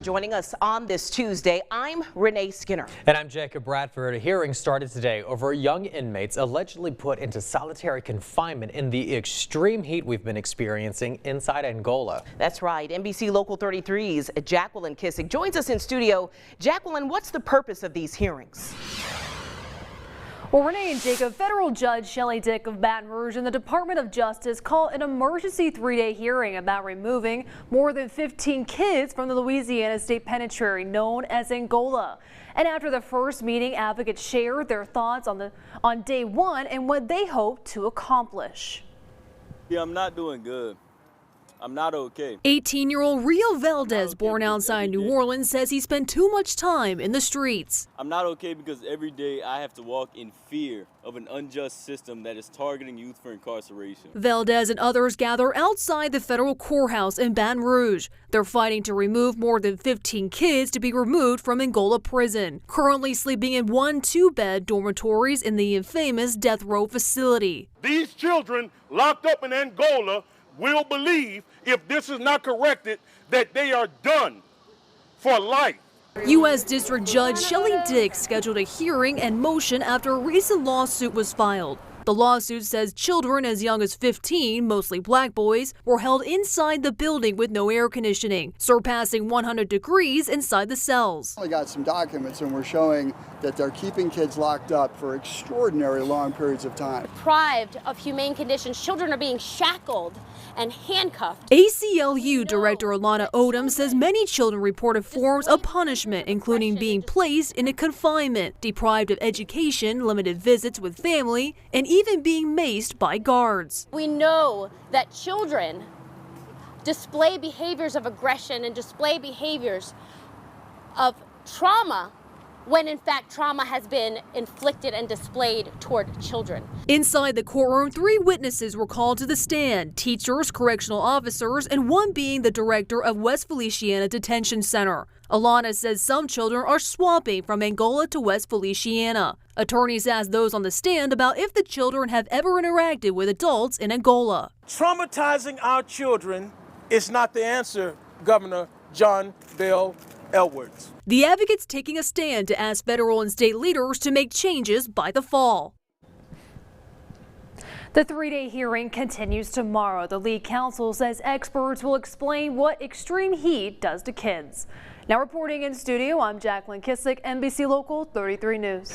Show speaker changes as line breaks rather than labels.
Joining us on this Tuesday, I'm Renee Skinner.
And I'm Jacob Bradford. A hearing started today over young inmates allegedly put into solitary confinement in the extreme heat we've been experiencing inside Angola.
That's right. NBC Local 33's Jacqueline Kissick joins us in studio. Jacqueline, what's the purpose of these hearings?
Well, Renee and Jacob, federal judge Shelley Dick of Baton Rouge and the Department of Justice called an emergency 3-day hearing about removing more than 15 kids from the Louisiana State Penitentiary known as Angola. And after the first meeting, advocates shared their thoughts on day one and what they hope to accomplish.
Yeah, I'm not doing good. I'm not okay.
18-year-old Rio Valdez, born outside New Orleans, says he spent too much time in the streets.
I'm not okay because every day I have to walk in fear of an unjust system that is targeting youth for incarceration.
Valdez and others gather outside the federal courthouse in Baton Rouge. They're fighting to remove more than 15 kids to be removed from Angola prison, currently sleeping in 1 2-bed dormitories in the infamous death row facility.
These children locked up in Angola will believe, if this is not corrected, that they are done for life.
U.S. District Judge Shelley Dick scheduled a hearing and motion after a recent lawsuit was filed. The lawsuit says children as young as 15, mostly black boys, were held inside the building with no air conditioning, surpassing 100 degrees inside the cells.
We got some documents and we're showing that they're keeping kids locked up for extraordinary long periods of time.
Deprived of humane conditions, children are being shackled and handcuffed.
ACLU Director Alana Odom says many children reported forms of punishment, including being placed in a confinement, deprived of education, limited visits with family, and even being maced by guards.
We know that children display behaviors of aggression and display behaviors of trauma when in fact trauma has been inflicted and displayed toward children.
Inside the courtroom, 3 witnesses were called to the stand, teachers, correctional officers, and one being the director of West Feliciana Detention Center. Alana says some children are swapping from Angola to West Feliciana. Attorneys asked those on the stand about if the children have ever interacted with adults in Angola.
Traumatizing our children is not the answer, Governor John Bell Edwards.
The advocates taking a stand to ask federal and state leaders to make changes by the fall. The 3-day hearing continues tomorrow. The lead counsel says experts will explain what extreme heat does to kids. Now reporting in studio, I'm Jacqueline Kissick, NBC Local 33 News.